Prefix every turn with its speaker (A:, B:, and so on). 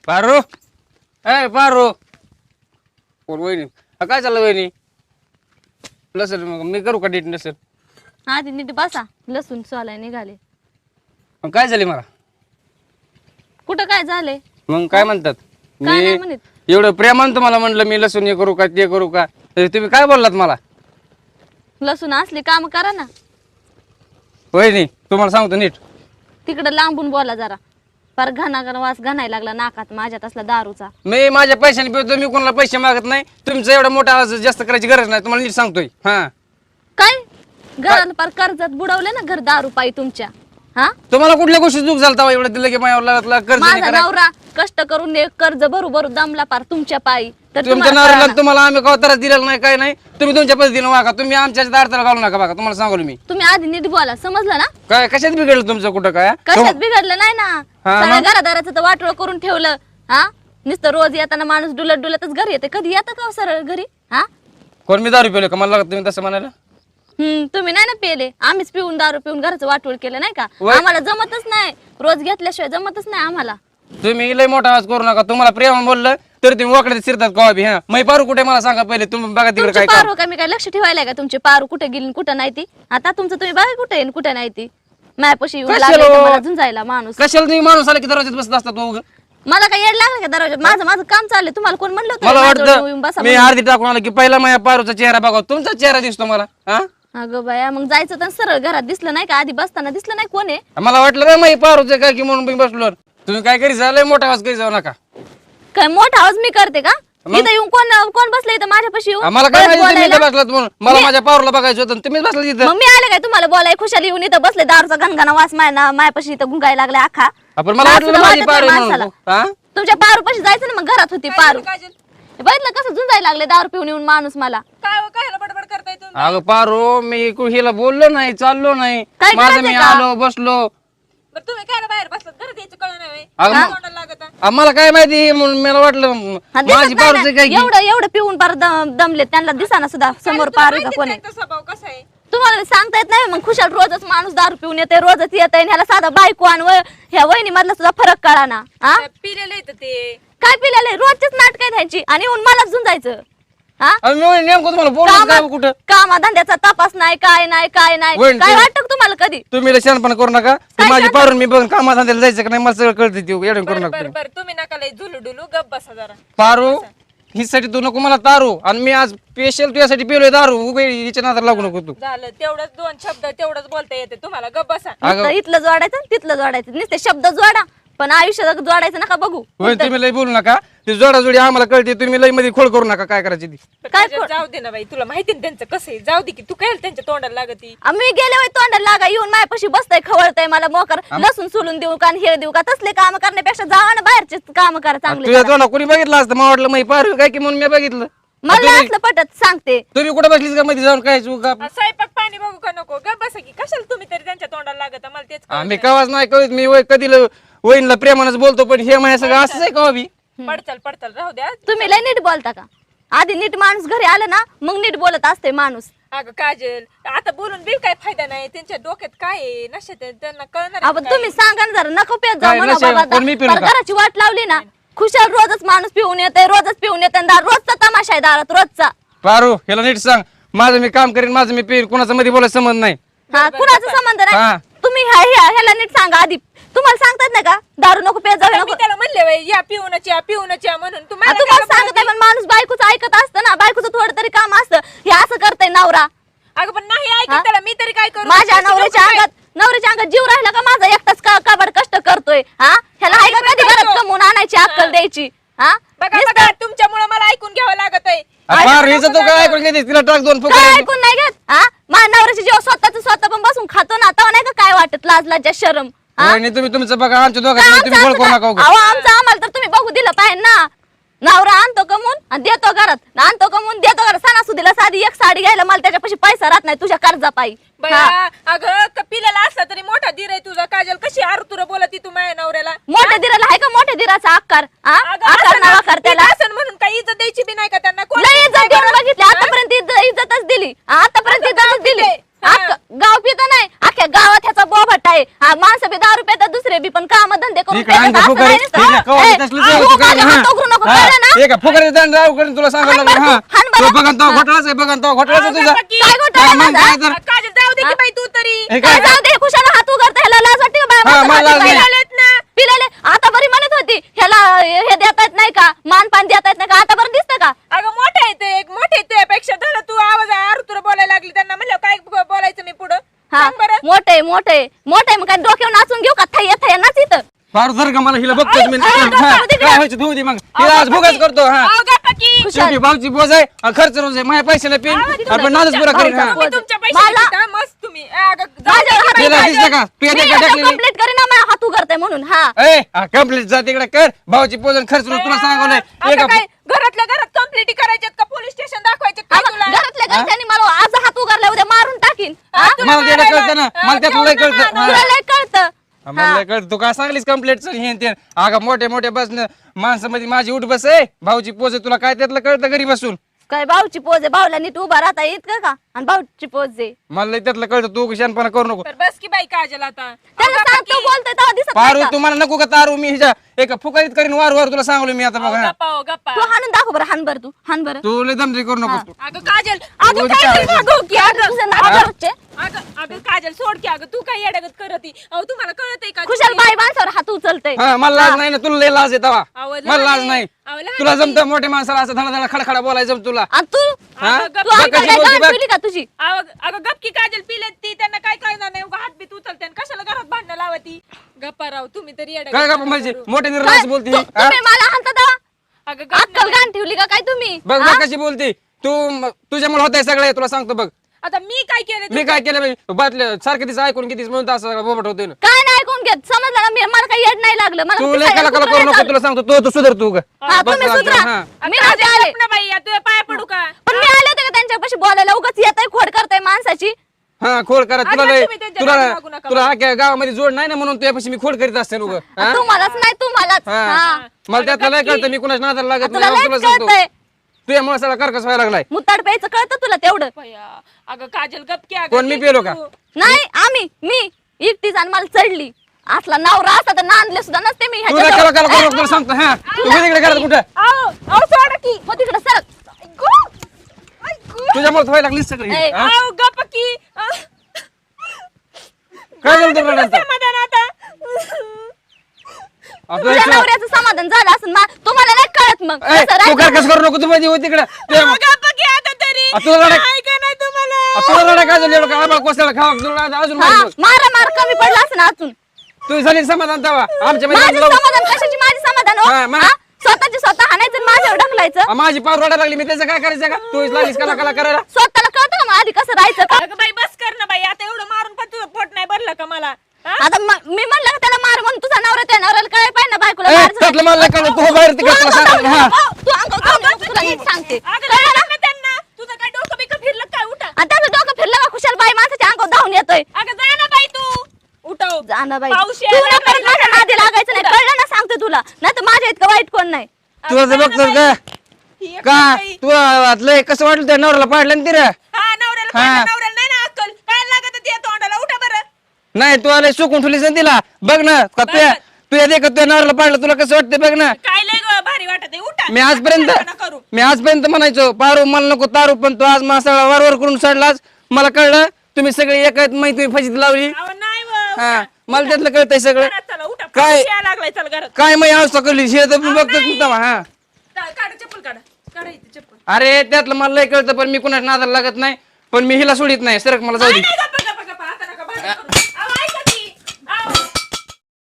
A: पारू ए पारू कोण वहिनी काय चाललं वहिनी लसण मग मी करू का नीट नसेल
B: हा ती नीट बसा लसूण सोलाय निघाले
A: मग काय झाले मला
B: कुठं काय झालंय
A: मग काय म्हणतात
B: काय नाही
A: मी
B: म्हणत
A: एवढं प्रेमान तुम्हाला म्हणलं मी लसूण हे करू का ते करू का तर तुम्ही काय बोललात मला
B: लसूण असली काम करा ना
A: वहिनी तुम्हाला सांगतो नीट
B: तिकडं लांबून बोला जरा पर घाना वास घाणायला लागला नाकात माझ्यात असला दारूचा
A: मी माझ्या पैशाने पितो मी कोणाला पैसे मागत नाही तुमचा एवढा मोठा आवाज जास्त करायची गरज नाही तुम्हाला नीट सांगतोय हा
B: काय घराला पर कर्जात बुडवले ना घर दारू पायी तुमच्या हा
A: तुम्हाला कुठल्या गोष्टी चूक झालता एवढं दिलं की माझ्यावर कर्ज नाही
B: माझा
A: करा
B: नवरा कष्ट करून कर्ज भरू भरू दमला पार तुमच्या पायी तर
A: तुमच्या
B: तुम्हाला
A: नवऱ्याला
B: कळालं.
A: तुम्हाला आम्ही कवा त्रास दिलेला नाही काय नाही तुम्ही तुमच्या पद्धतीने वागा तुम्ही आमच्या अडथळा घालू नका बघा तुम्हाला सांगू मी
B: तुम्ही आधी नीट बोला समजलं ना
A: काय कशात बिघडलं तुमचं कुठं काय
B: कशात बिघडलं नाही ना
A: हा,
B: सगळ्या
A: मग?
B: घरादाराचं तर वाटोळ करून ठेवलं हा नुसतं रोज येताना माणूस डुलत डुलतच घरी येते कधी येतं का हो सरळ घरी हा
A: कोण मी दारू पिलो का मला लागत तुम्ही तसं म्हणायला
B: तुम्ही नाही ना पेले आम्हीच पिऊन दारू पिऊन घराचं वाटोळ केलं नाही का
A: वय-
B: आम्हाला जमतच नाही रोज घेतल्याशिवाय जमतच नाही आम्हाला
A: तुम्ही लय मोठा आवाज करू नका तुम्हाला प्रेम बोललं तर तुम्ही वाकडे शिरतात कवा बी हा मै पारू कुठे मला सांगा पहिले तुम्ही बघा तिकडे
B: तुमची
A: काय
B: पारू का मी काय लक्ष ठेवायला का तुमची पारू कुठे गेली कुठं नाही ती आता तुमचं तुम्ही बघा कुठे येईन कुठे नाही ती मायापाशी येऊन
A: कशाला
B: लागले
A: हो?
B: मला झुंजायला माणूस
A: कशाला तुम्ही माणूस आला की दरवाजात बसत असतात मग
B: मला काय येड लागलं का दरवाजा माझं काम चाललंय तुम्हाला कोण म्हणलं होतं
A: मला
B: माझ्याजवळ येऊन बसा
A: वाटतं मी अर्धी टाकून आलो की पहिला माझ्या पारूचा चेहरा बघा तुमचा चेहरा दिसतो मला हा
B: अगं बाया मग जायचं तर सरळ घरात दिसलं नाही का आधी बसताना दिसलं नाही कोण आहे
A: मला वाटलं ना माझी पारूचं काय की म्हणून मी बसलो तुम्ही काय करी झालंय मोठा आवाज करी जाऊ नका
B: काय मोठा आवाज मी करते का इथं येऊन कोण कोण बसलं इथं माझ्यापाशी येऊन
A: मला काय
B: परत
A: माहिती तुम्ही
B: बोलायला?
A: इथं बसलात म्हणून मला माझ्या पारूला बघायचं होतं तुम्हीच बसला तिथं
B: मग मी आले काय तुम्हाला बोलाय खुशाली येऊन इथं बसले दारूचा घनघना वास मायापाशी इथं गुंगायला लागला आखा
A: आपण मला
B: लाज
A: वाटलं
B: सुद्धा
A: माझी
B: वाटत
A: पारू
B: नाही
A: म्हणून
B: माणसाला.
A: हा
B: तुमच्या पारू पाशी जायचं ना मग घरात होती पारू बघितलं कसं झुंजायला लागले दारू पिऊन येऊन माणूस मला
C: काय काय बडबड करताय तुम्ही
A: अगं पारो मी हिला बोललो नाही चाललो नाही
B: काय
A: माझं
B: करायचं
A: मी
B: का?
A: आलो बसलो
C: बरं तुम्ही काय बाहेर बसलात घरात यायचं कळलं नाही
A: अगं मग-
C: तोंडाला लागत
A: आम्हाला काय माहिती हे म्हणून मला वाटलं
B: हा, दिसत
A: माझी
B: नाही
A: पारूचं
B: ना.
A: काय की
B: एवढं पिऊन पार दमले त्यांना दिसाना सुद्धा समोर पारू का कोण आहे
C: त्यांचा स्वभाव कसा आहे
B: तुम्हाला सांगता येत नाही मग खुशाल रोजच माणूस दारू पिऊन येते रोजच येत ह्याला साधा बायको आणि ह्या वहिनी मधला सुद्धा फरक कळा ना हा
C: पिलेलं येतं ते
B: काय पिलेले रोजचीच नाटक आहे त्यांची आणि येऊन मलाच झुंजायचं हा
A: आम्ही म्हणे नेमकं तुम्हाला बोललो काय कुठं
B: कामा धंद्याचा तपास नाही काय नाही काय नाही
A: वहिनी,
B: काय
A: तुम्ही-
B: वाटत तुम्हाला कधी
A: तुम्ही शानपणा करू नका ती
B: काय
A: माझी
B: शानपणा?
A: पारून मी बघून कामात धंद्याला जायचं का नाही मला सगळं कळते ती येडून करू
C: बरं
A: नका
C: बरं बरं तुम्ही नका लय झुलू डुलू गप बसा जरा
A: पारू हिसाठी तू नको मला तारू आणि मी आज स्पेशल तुझ्यासाठी पिलोय दारू उभे हिच्या नादाला लागू नको तू
C: झालं तेवढंच दोन शब्द तेवढंच बोलता येते तुम्हाला गप बसा
A: अगं
B: नुसतं इथलं जोडायचं आणि तिथलं जोडायचं नुसते शब्द जोडा पण आयुष्यात जोडायचं नका बघू
A: होय तुम्ही लय बोलू नका ती जोडाजोडी आम्हाला कळते तुम्ही लय मध्ये खोड करू नका काय करायची ती
B: काय
C: काय जाऊ दे ना बाई तुला माहिती ना त्यांचं कसं आहे जाऊ दे की तू काय त्यांच्या तोंडाला लागती
B: आम्ही गेले होय तोंडाला लागा येऊन माझ्यापाशी बसताय खवळताय मला मोकर लसूण सोलून देऊ का आणि हे देऊ का तसले काम करण्यापेक्षा जावा ना बाहेरचे काम करा चांगले
A: तुझ्या तोंडा कोणी बघितलं असतं मला वाटलं मी पारू काय की म्हणून मी बघितलं
B: मला असलं पटत सांगते
A: तुम्ही कुठे बसलीस का मध्ये जाऊन काय चूक
C: आ, स्वयंपाक पाणी बघू का नको गप बसा की कशाला तुम्ही तरी त्यांच्या तोंडाला लागत मला तेच कळत
A: आम्ही कवाच नाही कळत मी कधी वहिनीला प्रेमानच बोलतो पण हे माझ्या सगळं असंच आहे कवा बी
C: नाही. पडचल राहू द्या
B: तुम्ही लय नीट बोलता का आधी नीट माणूस घरी आलं ना मग नीट बोलत असते माणूस
C: अगं काजल आता बोलून बी काय फायदा नाही त्यांच्या डोक्यात काय आहे नशेत आहे, त्यांना कळणार आहे
B: आपण
C: काय?
B: तुम्ही सांगा ना जरा नको पेत
A: काय
B: जाऊ म्हणा
A: नशे?
B: बाबा
A: कोण मी पिऊ
B: पर
A: नका?
B: घराची वाट लावली ना खुशाल रोजच माणूस पिऊन येते रोजच पिऊन येते रोजचा तमाशा आहे दारात रोजचा
A: पारू ह्याला नीट सांग माझं मी काम करीन माझं मी पेन कुणाचं मध्ये बोलायचं संबंध नाही
B: हा कुणाचा संबंध
A: हा.
B: नाही तुम्ही ह्याला नीट सांगा आधी तुम्हाला सांगतात ना का दारू नको पेत जाऊ
C: मी
B: नको
C: त्याला म्हणले बाई, या पिऊनच या म्हणून
B: आ,
C: तुम्हाला
B: तुम्हाला
C: काय
B: सांगत आहे पण माणूस बायकोचं ऐकत असतं ना बायकोचं थोडं तरी काम असतं हे असं करतय नवरा
C: अगं पण नाही
B: हा?
C: ऐकत त्याला मी तरी काय करू
B: माझ्या
C: त्याची
B: नवऱ्याच्या
C: डोकं काय?
B: नवऱ्याच्या अंगात जीव राहिला का माझा एकटाच काबाड कष्ट करतोय हा ह्याला आहे का कधी घरात कमवून आणायची अक्कल द्यायची हा
C: बघा तुमच्यामुळे मला ऐकून घ्यावं लागत आहे
A: पारू हिचं तो काय ऐकून घेते तिला टाक दोन
B: काय
A: फुकट
B: ऐकून नाही घेत हा माझ्या नवऱ्याची जेव्हा स्वतः पण बसून खातो ना तेव्हा नाही का काय वाटत लाज लाजा शरम हा?
A: वहिनी तुम्ही तुमचं बघा आमच्या
B: काय
A: दोघांचं तुम्ही गोळ
B: आमचं
A: करू
B: असं
A: नका उगाच.
B: अहो, आमचं आम्हाला तर तुम्ही बघू दिलं पाहिजे ना नवरा आणतो कमून आणि देतो घरात आणतो कमून देतो घरात सणासुदीला साधी एक साडी घ्यायला मला त्याच्यापाशी पैसा राहत नाही तुझ्या कर्जापायी
C: बया अगं पिल्याला असला तरी मोठा धीर आहे तुझा काजल कशी आरतुर बोलती तू माझ्या नवऱ्याला
B: मोठ्या दिराला आहे का मोठ्या दिराचा आकार
C: अगं,
B: आकार
C: असं
B: नाव
C: ना,
B: आकार त्याला
C: ते असं म्हणून काही इज्जत द्यायची बी नाही का त्यांना कोण
B: लय इज्जत
C: काय
B: देऊन
C: बरं?
B: बघितली आतापर्यंत इज्जतच दिली आतापर्यंत
C: अगं,
B: इज्जतच
C: गाव
B: दिली
C: पिते. हा.
B: गाव पिता नाही अख्ख्या गावात ह्याचा बोभाट आहे हा माणसं बी दारू पेतात दुसरे बी पण काम धंदे करून
A: इकडे आणखी
B: पेतात, असं
A: फुकट
B: नाही नुसतं.
A: ठीक आहे, कवा
B: ए,
A: तसलं
B: तू
A: जेवतो काय
B: माझ्या
A: नाही,
B: हात उघडू नको,
A: हा.
B: कळलं ना?
A: हे का फुकट दंड राव करून तुला सांगायला लागलं हा
B: हाण बरं.
A: तू बघा तो घोटाळाच आहे बघा तो घोटाळाच आहे तुझा
B: काय घोटाळा
A: हा, मग
B: माझा?
A: काय तर
C: काजल जाऊ दे की बाई तू तरी
A: हे
B: काय
A: काय
B: जाऊ दे खुशाला हात उघडता ह्याला लाज वाटते का बाया
A: हा,
B: माणसाला
A: मला
B: हात
A: लाज नाही.
B: उघडायला?
C: आलेत ना
B: पिलेले आता बरी म्हणत होती ह्याला हे देता येत नाही का मानपान देता येत नाही का आता बरं दिसतं का
C: अगं मोठे आहे ते एक मोठे आहे त्यापेक्षा झालं तू आवाज आरुतुर बोलायला लागली त्यांना म्हणलं काय बोलायचं मी पुढं
B: हा
C: सांग बरं
B: मोठे मोठे मोठे मग काय डोक्यावर नाचून घेऊ का थैया थैया नाच इथं
A: फार जर का मला हिला बघतोच मी
B: अरे,
A: हा,
B: जाऊ दे
A: काय व्हायचं धुऊ दे मग हिला आज भोगाच करतो हा
C: अहो, गप्पा की.
A: शेवटी भाऊची बोज आहे आणि खर्च रोज आहे माझ्या पैशाला पेन आपण नादच पुरा करीन हा
C: तुम्ही तुमच्या
B: मला-
C: पैसे मस्त तुम्ही अगं, जाऊ
B: माझ्या
C: दे की बाई,
A: तिला
C: काजल.
A: दिसलं का तू येते का टाकलेली
B: कंप्लीट करीन ना माझ्या हात उघडताय म्हणून हा
A: ए कंप्लीट जा तिकडे कर भाऊची पोजन खर्च रोज तुला सांगवलंय
C: आता
A: एका
C: काय घरातल्या घरात कंप्लीट करायच्यात का पोलीस स्टेशन दाखवायचे
B: हा,
C: काय
B: मग
C: तुला
B: घरातल्या घरच्यांनी मला आज हात उघडला उद्या मारून टाकीन हा?
C: तुला
A: मला त्याला
C: मारायला-
A: कळतं ना मला त्यातलं लय कळतं हा.
B: तुला लय कळतं
A: मला कळत तू काय सांगलीस कंप्लेंट हे ते अगं मोठे मोठे बसणं माणसामध्ये माझी उठ बस आहे भाऊची पोज आहे तुला काय त्यातलं कळतं घरी बसून
B: काय भाऊची पोज आहे भाऊला नीट उभा राहता येत का आणि भाऊची पोज आहे
A: मला लय त्यातलं कळतं तू शानपणा करू नको
C: तर बस की बाई काजल आता
B: त्याला
C: अहो,
B: सांगतो
C: गप्पा
B: बोलतोय तेव्हा दिसत नाही
A: पारू
B: का?
A: तुम्हाला नको का तारू मी हिच्या एका फुकारीत करीन वार वार तुला सांगलो मी आता
C: की.
A: बघा
C: अहो,
A: हा.
C: गप्पा हो, गप्पा
B: तू हाणून दाखव बरं हाण बरं तू हाण बरं
A: तू लय दमदरी करू नको तू
C: अगं काजल अगं
A: उद्या
C: काय
A: काय
C: तरी मागव की अगं
B: तुझं नाव घरचे
C: अगं काजल सोड की अगं तू काय येड्यागत करती अहो तुम्हाला कळतंय का
B: खुशाल बाई माणसावर हात उचलतय
A: हा मला लाज नाही ना तुला लय लाज येत
C: अहो, लहान
A: मला लाज
C: आहे.
A: नाही
C: अहो, लहान
A: तुला
C: आहे.
A: जमतं मोठ्या माणसाला असं धडा धडा खडखडा बोलायचं जमतं तुला
B: आणि तू
A: हा?
C: अगं,
B: तू
A: बघ
B: आमच्या
A: कशी
B: काय
A: बोलते
B: गाण
A: बघ.
B: ठेवली का तुझी
C: अगं गपकी काजल पिलेत ती त्यांना काय कळणार नाही उगा हात बीत उचलते आणि कशाला घरात भांडणं लावती गप्पा राव तुम्ही तरी येड्यागत
A: काय का
C: नका
A: म्हणजे
C: करू.
A: मोठे निर्लाज बोलती हा?
B: तुम्ही मला हाणता तेव्हा?
C: अगं गप
B: अक्कल गाण ठेवली का काय तुम्ही
A: बघ
B: हा?
A: बघ कशी बोलती तू तुझ्यामुळे होतंय सगळं तुला सांगतो बघ
C: आता मी काय केलं
A: मी काय केलं म्हणजे बातल्या सारखं तिचं ऐकून कितीच म्हणून असं बोबट होतोय ना
B: काय नाही ऐकून घेत समजलं ना मला काही येड नाही लागलं मला
A: तू
B: फक्त
A: लय कला
B: सांगायला
A: करू नको
B: चालू.
A: तुला सांगतो तू सुधर तू ग
B: हा,
A: बघ
B: तुम्ही
A: तुला
B: सुधरा.
A: हा.
B: मी नव्हते आले
C: ना बाई तुझ्या पाया पडू का
B: पण मी आले होते का त्यांच्यापाशी बोलायला उगाच येत खोड करताय माणसाची
A: हा खोड करा तुला
C: आता
A: लय
C: तुम्ही त्यांच्या
A: तुला
C: नादी लागू नका
A: तुला अख्ख्या गावामध्ये जोड नाही ना म्हणून तुझ्यापाशी मी खोड करीत असते उग
B: तुम्हालाच नाही तुम्हालाच हा.
A: मला त्यातलं लय कळतं मी कुणाच्या नादाला लागत
B: तुला
A: नाही
B: लयच
A: तुला सांगतो
B: कळतंय
A: तुझ्यामुळे सगळा कर्कश व्हायला लागलाय
B: मुताड प्यायचं कळतं तुला तेवढं
C: बया, अगं काजल गपकी अगं
A: कोण मी
C: ठीक
A: पेलो
C: आहे
A: का?
C: तू.
B: नाही मी एकटीच आणि मला चढली असला नवरा असता तर नांदले सुद्धा नसते मी
A: तू लय कला कला करू नको तुला सांगतो हा तू तिकडे करत कुठं
C: अहो सोडा की
B: हो तिकडे सरक
C: ऐकू, ऐकू.
A: तुझ्यामुळे व्हायला लागली सगळी
B: ए,
A: हा?
C: अहो गपकी
A: काय झालं तुला नंतर
C: समाधान आता
A: आपलं
B: तुझ्या
A: इथं-
B: नवऱ्याचं समाधान झालं असं तुम्हाला नाही कळत मग
A: ए,
B: कसं
A: तू
B: राहायचं?
A: कर्कश करू नको तू मध्ये हो तिकडे
C: अहो, गपकी आता तरी
A: तुला रडाय-
C: ऐका नाही तुम्हाला
A: तुला रडा काय झालं एवढं का आम्हाला कोसळा खावा तुला अजून
B: हा,
A: माहिती
B: मार कमी पडला असं ना अजून
A: तू झाली समाधान तेव्हा आमच्या मध्ये
B: माझं
A: आम्ही
B: समाधान कशाची माझी समाधान हो
A: हा, मग?
B: हा? स्वतःची स्वतः हाणायचं आणि माझ्यावर ढकलायचं
A: माझी पार रडायला लागली मी त्याचं काय करायचं का तू लागलीस कला कला करायला
B: स्वतःला कळतं का मग आधी कसं राहायचं का
C: अगं बाई बस कर ना बाई आता एवढं मारून पण तुझं पोट नाही भरलं का मला हा?
B: आता मी म्हणलं का त्याला मार म्हणून तुझा नवरा त्या नवऱ्याला काय पाहिजे ना बायकोला
A: ए,
B: मारायचं.
A: त्यातलं मला नाही कळलं तू बाहेर
B: तू
A: तिकडे तुला
B: अंगावर
A: सांगितलं
B: जाऊ
A: हा
B: नको. तू अंगावर जाऊ नको, तुला नीट सांगते
C: अगं
B: कळलं ना?
C: सांग ना त्यांना तुझं काय डोकं बिकं फिरलं काय उठा
B: आणि त्याचं डोकं फिरलं का खुशाल बाई माणसाच्या अंगावर धावून येतोय
C: अगं जा ना बाई तू उठव
B: जाणं बाई
C: पाऊस
B: तू
C: यायला
B: ना परत
C: लागला.
B: माझ्या नादी लागायचं नाही कळलं ना सांगते तुला नाही तर माझ्या इतकं वाईट कोण नाही
A: तुला तर बघतो का
C: ही एक
A: का
C: बाई.
A: तुला लय कसं वाटलं त्या नवऱ्याला पाडलं ना तिला
C: हा नवऱ्याला
A: हा.
C: पाहिलं, नवऱ्याला नाही ना अक्कल काय लागत ते तोंडाला उठा बरं
A: नाही तू आले सुकून ठेवलीस ना तिला बघ ना का तुझ्या देखत तुझ्या नवऱ्याला पाडलं तुला कसं वाटतं बघ ना
C: काय लय गं भारी वाटत आहे उठा
A: मी आजपर्यंत
C: नका करू
A: मी आजपर्यंत म्हणायचो पारू मला नको तारू पण तू आज मासाळा वारवार करून सोडलास मला कळलं तुम्ही सगळे एका माहिती फजित लावली
C: अहो नाही व,
A: हा मला त्यातलं कळतंय सगळं
C: घरात चला उठा
A: काय?
C: पाऊस यायला लागलाय चल घरात
A: काय माहिती अवस्था कळली हे तर मी बघतो तुमचा हा
C: काढा चप्पल काढा इथे चप्पल
A: अरे त्यातलं मला लय कळतं पण मी कुणाच्या नादाला लागत नाही पण मी हिला सोडित नाही सरक मला जाऊ दे
C: नाही गं,